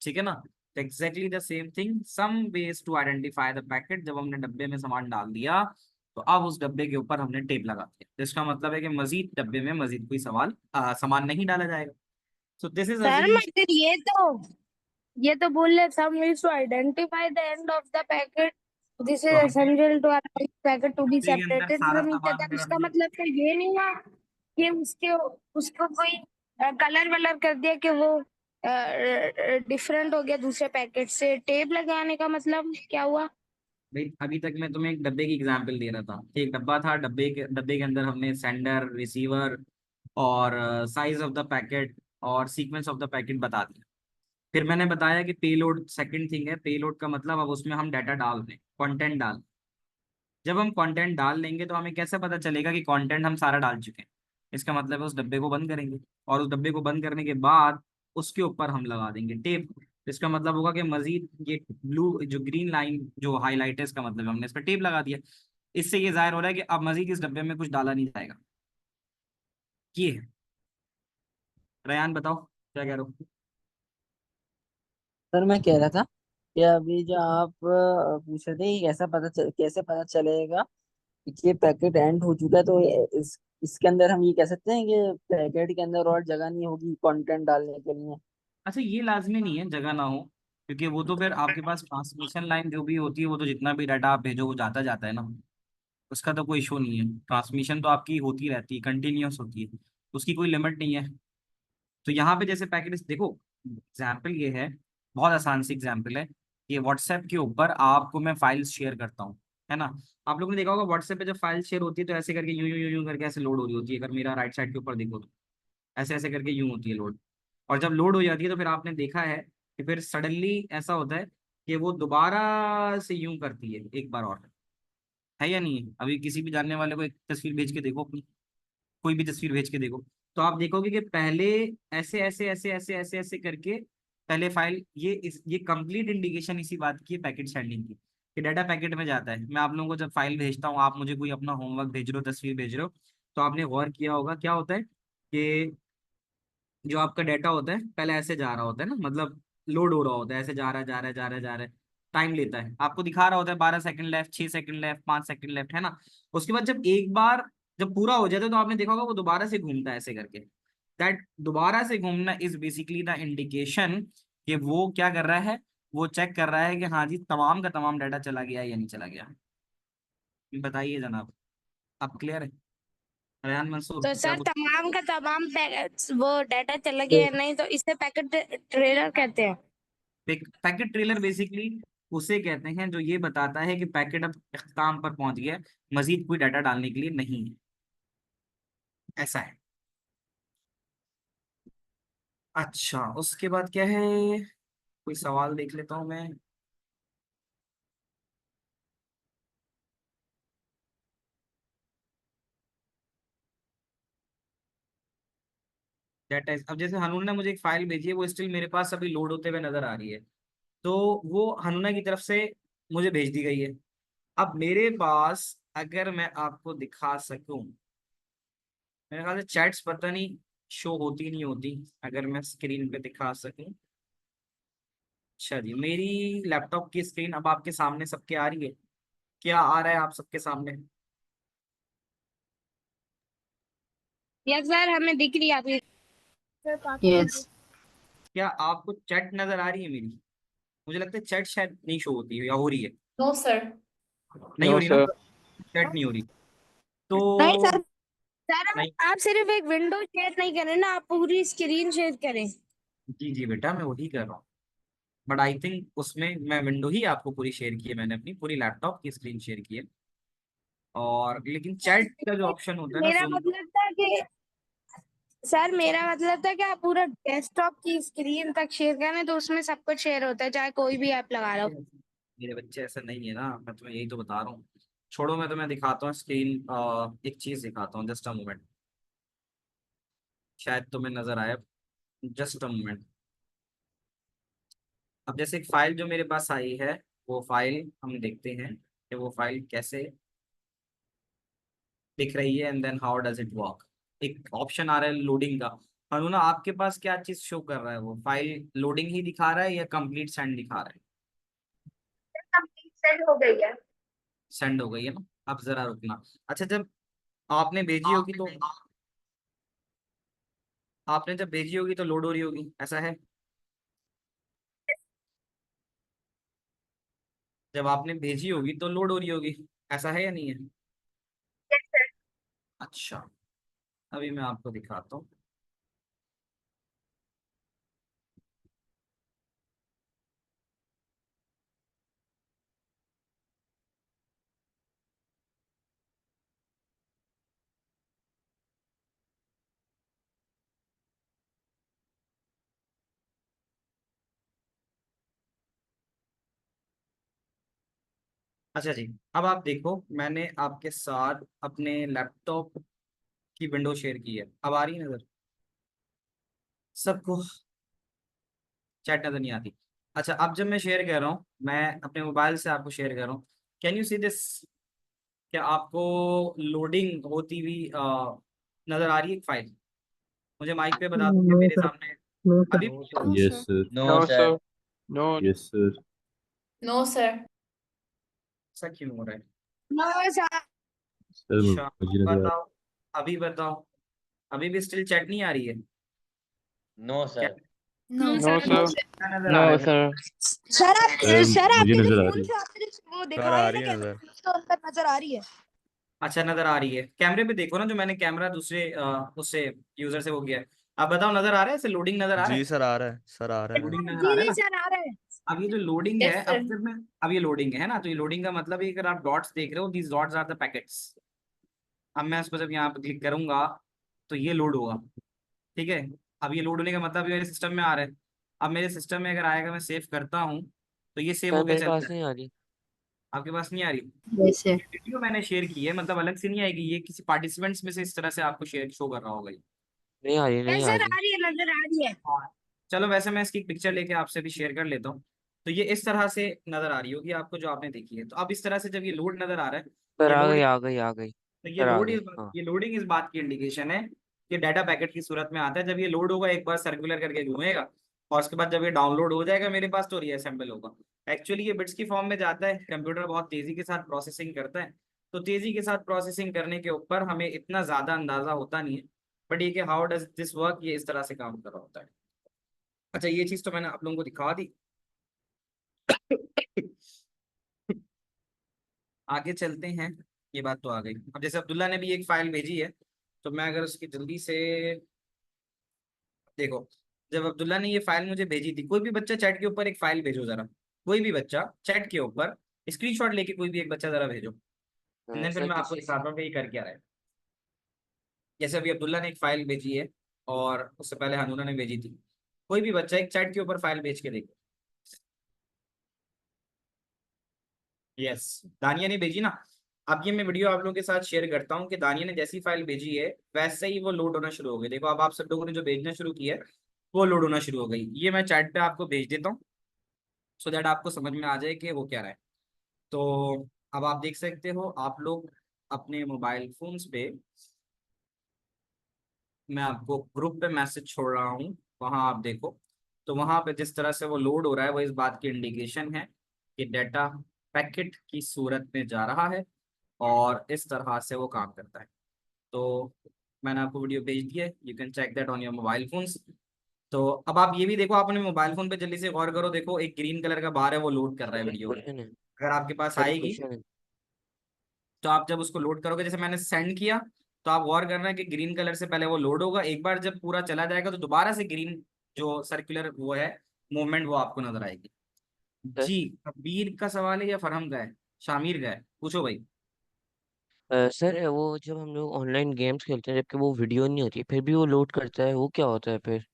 ठीक है ना? तो exactly the same thing, some ways to identify the packet. जब हमने डब्बे में सामान डाल दिया तो अब उस डब्बे के ऊपर हमने टेप लगा दिया, तो इसका मतलब है कि मजीद डब्बे में मजीद कोई सामान नहीं डाला जाएगा। So this is sir assume. मगर ये तो बोल रहे some ways to identify the end of the packet. This is तो हमने essential to allow the packet to be डब्बे के अंदर separated सारा from each सामान other. अगर इसका हमने, मतलब तो ये नहीं हुआ कि उसके उसको कोई कलर वलर कर दिया कि वो डिफरेंट हो गया दूसरे पैकेट से। टेप लगाने का मतलब क्या हुआ? भाई अभी तक मैं तुम्हें एक डब्बे की एग्जांपल दे रहा था। एक डब्बा था, डब्बे के अंदर हमने सेंडर, रिसीवर और साइज ऑफ द पैकेट और सीक्वेंस ऑफ द पैकेट बता दिया। फिर मैंने बताया कि पेलोड सेकंड थिंग है। पेलोड का मतलब अब उसमें हम डाटा डाल दें, कंटेंट डाल। जब हम कंटेंट डाल लेंगे तो हमें कैसे पता चलेगा कि कंटेंट हम सारा डाल चुके हैं? इसका मतलब है उस डब्बे को बंद करेंगे, और उस डब्बे को बंद करने के बाद उसके ऊपर हम लगा देंगे टेप। इसका मतलब होगा कि मजीद ये ब्लू जो ग्रीन लाइन जो हाईलाइट है, इसका मतलब है हमने इस पर टेप लगा दिया। इससे ये जाहिर हो रहा है कि अब मजीद इस डब्बे में कुछ डाला नहीं जाएगा। ये है। रयान बताओ क्या कह रहे हो। सर मैं कह रहा था कि अभी जो आप पूछ रहे थे कि कैसे पता चलेगा कि ये पैकेट एंड हो चुका है, तो इसके अंदर हम ये कह सकते हैं कि पैकेट के अंदर और जगह नहीं होगी कंटेंट डालने के लिए। अच्छा, ये लाजमी नहीं है जगह ना हो, क्योंकि वो तो फिर आपके पास ट्रांसमिशन लाइन जो भी होती है, वो तो जितना भी डाटा आप भेजो वो जाता जाता है ना, उसका तो कोई इशू नहीं है। ट्रांसमिशन तो आपकी होती रहती है, कंटिन्यूअस होती है, उसकी कोई लिमिट नहीं है। तो यहाँ पे जैसे पैकेट देखो, एग्जाम्पल ये है, बहुत आसान सी एग्जाम्पल है। ये व्हाट्सएप के ऊपर आपको मैं फाइल्स शेयर करता हूँ, है ना। आप लोगों ने देखा होगा व्हाट्सएप पे जब फाइल शेयर होती है तो ऐसे करके यूं यूं यूं यूं करके ऐसे लोड हो रही होती है। अगर मेरा राइट साइड के ऊपर देखो तो ऐसे ऐसे करके यूं होती है लोड। और जब लोड हो जाती है तो फिर आपने देखा है कि फिर सडनली ऐसा होता है कि वो दोबारा से यूं करती है एक बार और। है या नहीं है? अभी किसी भी जानने वाले को एक तस्वीर भेज के देखो अपनी, कोई भी तस्वीर भेज के देखो, तो आप देखोगे कि पहले ऐसे ऐसे ऐसे ऐसे ऐसे ऐसे करके पहले फाइल ये कंप्लीट इंडिकेशन इसी बात की है पैकेट सेंडिंग की, कि डाटा पैकेट में जाता है। मैं आप लोगों को जब फाइल भेजता हूँ, आप मुझे कोई अपना होमवर्क भेज रहे हो, तस्वीर भेज रहे हो, तो आपने गौर किया होगा क्या होता है कि जो आपका डाटा होता है पहले ऐसे जा रहा होता है ना, मतलब लोड हो रहा होता है, ऐसे जा रहा है जा रहा है जा रहा है जा रहा है, टाइम लेता है, आपको दिखा रहा होता है 12 second left, 6 second left, 5 second left, है ना। उसके बाद जब एक बार जब पूरा हो जाता है तो आपने देखा होगा वो दोबारा से घूमता है ऐसे करके। दैट दोबारा से घूमना इज बेसिकली द इंडिकेशन कि वो क्या कर रहा है, वो चेक कर रहा है कि हाँ जी तमाम का तमाम डाटा चला गया है या नहीं चला गया। बताइए जनाब, आप क्लियर है। रेहान मंसूर तो क्या सर तमाम का तमाम वो डाटा चला तो गया या नहीं, तो इसे पैकेट ट्रेलर कहते हैं। पैकेट ट्रेलर बेसिकली उसे कहते हैं जो ये बताता है कि पैकेट अब इख्तिताम पर पहुंच गया है, मजीद कोई डाटा डालने के लिए नहीं है। ऐसा है। अच्छा, उसके बाद क्या है, कोई सवाल देख लेता हूँ मैं। डाटा अब जैसे हनून ने मुझे एक फाइल भेजी है, वो स्टिल मेरे पास अभी लोड होते हुए नजर आ रही है, तो वो हनूना की तरफ से मुझे भेज दी गई है। अब मेरे पास अगर मैं आपको दिखा सकूं, मेरे ख्याल से चैट्स पता नहीं शो होती नहीं होती, अगर मैं स्क्रीन पे दिखा सकूं। अच्छा जी, मेरी लैपटॉप की स्क्रीन अब आपके सामने सबके आ रही है, क्या आ रहा है आप सबके सामने। यस सर, हमें दिख रही है आपकी। सर काफी यस। विजिट। क्या आपको चैट नजर आ रही है मेरी। मुझे लगता है चैट शायद नहीं शो होती है या हो रही है। No, sir. नहीं हो नो रही ना, सर। चैट नहीं हो रही नहीं तो। सर, सर नहीं, आप सिर्फ एक विंडो शेयर नहीं करें ना, आप पूरी स्क्रीन शेयर करें। जी जी बेटा मैं वही कर रहा हूँ, बट आई थिंक उसमें मैं विंडो ही आपको पूरी शेयर की है, मैंने अपनी पूरी लैपटॉप की स्क्रीन शेयर की है। और लेकिन चैट का जो ऑप्शन होता है ना मेरा सुन। मतलब था कि सर, मेरा मतलब था कि आप पूरा डेस्कटॉप की स्क्रीन तक शेयर करें, तो उसमें सब कुछ शेयर होता है, चाहे कोई भी ऐप लगा लो। मेरे बच्चे ऐसा नहीं है ना, मैं तुम्हें यही तो बता रहा हूँ। छोड़ो, मैं तुम्हें दिखाता हूँ स्क्रीन, एक चीज दिखाता हूँ, जस्ट अ मोमेंट, शायद तुम्हें नजर आए, जस्ट अ मोमेंट। अब जैसे एक फाइल जो मेरे पास आई है, वो फाइल हम देखते हैं कि वो फाइल कैसे दिख रही है, and then how does it work. एक ऑप्शन आ रहा है लोडिंग का। अनुना आपके पास क्या चीज शो कर रहा है, वो फाइल लोडिंग ही दिखा रहा है या कंप्लीट सेंड दिखा रहा है। कंप्लीट सेट हो गई है। सेंड हो गई है ना, अब जरा रुकना। अच्छा, जब आपने भेजी होगी तो आपने जब भेजी होगी तो लोड हो रही होगी, ऐसा है। जब आपने भेजी होगी तो लोड हो रही होगी, ऐसा है या नहीं है। अच्छा, अभी मैं आपको दिखाता हूँ। अच्छा जी, अब आप देखो मैंने आपके साथ अपने लैपटॉप की विंडो शेयर की है, अब आ रही है नजर सबको? चैट नजर नहीं आती? अच्छा, अब जब मैं शेयर कर रहा हूँ, मैं अपने मोबाइल से आपको शेयर कर रहा हूँ, कैन यू सी दिस? क्या आपको लोडिंग होती हुई नजर आ रही है फाइल? मुझे माइक पे बता दो कि No, मेरे sir. सामने No, sir. अभी नो video सर। हो? Yes, sir. No No, sir. sir. No. Yes, sir. No, sir. ऐसा क्यों हो रहा है? No sir. सर अच्छा, मुझे नजर आ बताओ, अभी बताओ, अभी भी स्टिल चैट नहीं आ रही है? नो क्या sir. No No, sir. sir. क्या नजर आ No, रहा है? sir. सर आप सर मुझे आपके जो नजर आ फोन रही से है। आपने जो वो सर दिखाया आ है रही ना है कैमरे नजर। में, उसके अंदर नजर आ रही है। अच्छा, नजर आ रही है, कैमरे पे देखो ना, जो मैंने कैमरा दूसरे उससे यूजर से वो किया है। अब बताओ, नजर आ रहा है? ऐसे लोडिंग नजर आ रहा जी है? सर आ रहा है, सर आ रहा है। लोडिंग नजर जी आ रहा है जी ना? सर आ रहा है। अब ये जो लोडिंग है, Yes, sir. अब जब मैं, अब ये लोडिंग है ना, तो ये लोडिंग का मतलब है, अगर आप डॉट्स देख रहे हो, these dots are the packets. अब मैं उसको जब यहाँ पे क्लिक करूंगा तो ये लोड होगा, ठीक है? अब ये लोड होने का मतलब ये मेरे सिस्टम में आ रहा है। अब मेरे सिस्टम में अगर आएगा, मैं सेव करता हूँ तो ये सेव सर होके मेरे चला पास जाए। नहीं आ रही। आपके पास नहीं आ रही? वैसे वीडियो मैंने शेयर की है, मतलब अलग से नहीं आएगी, ये किसी पार्टिसिपेंट्स में से इस तरह से आपको शेयर शो कर रहा होगा ये। नहीं आ रही, नहीं यस आ सर रही। आ रही है, नजर आ रही है। हाँ। चलो, वैसे मैं इसकी पिक्चर लेके आपसे भी शेयर कर लेता हूँ। तो ये इस तरह से नजर आ रही होगी आपको, जो आपने देखी है। तो अब इस तरह से जब ये लोड नजर आ रहा है, सर ये आ लोड, गई, आ गई, आ गई। तो ये सर आ लोड गई, हाँ। ये लोडिंग इस बात की इंडिकेशन है कि डाटा पैकेट की सूरत में आता है। जब ये लोड होगा, एक बार सर्कुलर करके घूमेगा, और उसके बाद जब ये डाउनलोड हो जाएगा मेरे पास, तो रीअसेंबल होगा। एक्चुअली ये बिट्स की फॉर्म में जाता है, कंप्यूटर बहुत तेजी के साथ प्रोसेसिंग करता है। तो तेजी के साथ प्रोसेसिंग करने के ऊपर हमें इतना ज्यादा अंदाजा होता नहीं है, बट ये कि हाउ डज दिस वर्क, ये इस तरह से काम कर रहा होता है। अच्छा, ये चीज तो मैंने आप लोगों को दिखा दी। आगे चलते हैं। ये बात तो आ गई। अब जैसे अब्दुल्ला ने भी एक फाइल भेजी है, तो मैं अगर उसकी जल्दी से देखो, जब अब्दुल्ला ने ये फाइल मुझे भेजी थी, कोई भी बच्चा चैट के ऊपर एक फाइल भेजो जरा, कोई भी बच्चा चैट के ऊपर स्क्रीनशॉट लेके कोई भी एक बच्चा जरा भेजो, एंड देन फिर सर मैं आपको किसी से? दिखाता हूँ कि ये कर क्या रहा है। जैसे अभी अब्दुल्ला ने एक फाइल भेजी है, और उससे पहले हनूना ने भेजी थी। कोई भी बच्चा एक चैट के ऊपर फाइल भेज के देखो। यस, दानिया ने भेजी ना। अब ये मैं वीडियो आप लोगों के साथ शेयर करता हूँ कि दानिया ने जैसी फाइल भेजी है, वैसे ही वो लोड होना शुरू हो गई। देखो, अब आप सब लोगों ने जो भेजना शुरू किया है, वो लोड होना शुरू हो गई। ये मैं चैट पे आपको भेज देता हूँ, सो दैट आपको समझ में आ जाए कि वो क्या रहा है। तो अब आप देख सकते हो, आप लोग अपने मोबाइल फोन्स पे, मैं आपको ग्रुप पे मैसेज छोड़ रहा हूँ, वहां आप देखो। तो वहां पे जिस तरह से वो लोड हो रहा है, वो इस बात की इंडिकेशन है कि डाटा पैकेट की सूरत में जा रहा है, और इस तरह से वो काम करता है। तो मैंने आपको वीडियो भेज दी है, you can check that on your mobile phones. तो अब आप ये भी देखो, आप अपने मोबाइल फोन पे जल्दी से गौर करो, देखो एक ग्रीन कलर का बार है, वो लोड कर रहा है सर एक वीडियो को। क्वेश्चन है। अगर आपके पास सर एक आएगी, क्वेश्चन है। तो आप जब उसको लोड करोगे, जैसे मैंने सेंड किया, तो आप गौर करना है कि ग्रीन कलर से पहले वो लोड होगा। एक बार जब पूरा चला जाएगा, तो दोबारा से ग्रीन जो सर्कुलर वो है मूवमेंट, वो आपको नजर आएगी। सर जी, कबीर का सवाल है या फरहम का है, शामिर का है? पूछो भाई। सर वो जब हम लोग ऑनलाइन गेम्स खेलते हैं, जबकि वो वीडियो नहीं होती, फिर भी वो लोड करता है, वो क्या होता है फिर?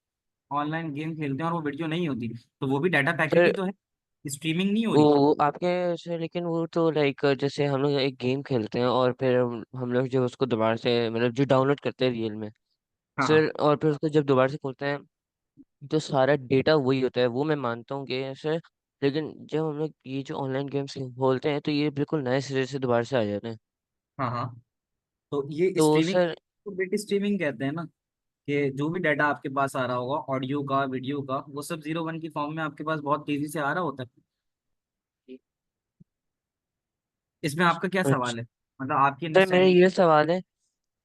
ऑनलाइन गेम खेलते हैं और वो वीडियो नहीं होती, तो वो भी डाटा पैकेट सर ही तो है, स्ट्रीमिंग नहीं हो रही। वो आपके सर, लेकिन वो तो लाइक जैसे हम लोग एक गेम खेलते हैं और फिर हम लोग जब उसको दोबारा से मतलब जो डाउनलोड करते हैं रियल में, हाँ हाँ। सर, और फिर उसको जब दोबारा से खोलते हैं तो सारा डेटा वही होता है, वो मैं मानता हूँ कि सर, लेकिन जब हम लोग ये जो ऑनलाइन गेम्स खोलते हैं तो ये बिल्कुल नए सिरे से दोबारा से आ जाते हैं। हाँ हाँ। तो ये तो स्ट्रीमिंग, सर तो बिट स्ट्रीमिंग कहते हैं ना, कि जो भी डाटा आपके पास आ रहा होगा, ऑडियो का, वीडियो का, वो सब 0 1 की फॉर्म में आपके पास बहुत तेजी से आ रहा होता है। इसमें आपका क्या अच्छा, सवाल है, मतलब आपकी सर मेरा अंडरस्टैंडिंग? ये सवाल है,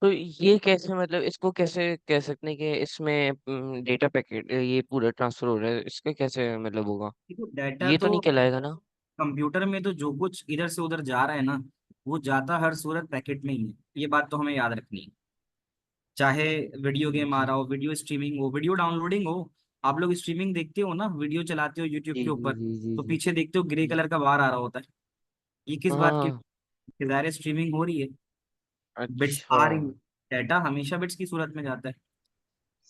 तो ये कैसे मतलब इसको कैसे कह सकते हैं कि इसमें डेटा पैकेट ये पूरा ट्रांसफर हो रहा है, इसका कैसे मतलब होगा? देखो, डाटा ये तो तो नहीं कहलाएगा ना? कंप्यूटर में तो जो कुछ इधर से उधर जा रहा है ना, वो जाता हर सूरत पैकेट में ही है। ये बात तो हमें याद रखनी है। चाहे वीडियो गेम आ जी रहा हो, वीडियो स्ट्रीमिंग हो, वीडियो डाउनलोडिंग हो, आप लोग स्ट्रीमिंग देखते हो ना, वीडियो चलाते हो यूट्यूब जी के जी ऊपर, जी जी तो जी। पीछे देखते हो ग्रे कलर का बार आ रहा होता है। ये किस बात की? हाँ। ज़ाहिर स्ट्रीमिंग हो रही है, बिट्स अच्छा। आ रही है, डाटा हमेशा बिट्स की सूरत में जाता है।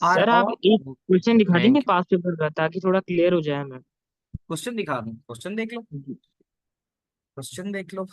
आर सर आप और एक क्वेश्चन दिखा देंगे थैंक यू। पास पेपर का, ताकि थोड़ा क्लियर हो जाए हमें। क्वेश्चन दिखा दूं? क्वेश्चन देख लो, क्वेश्चन देख लो।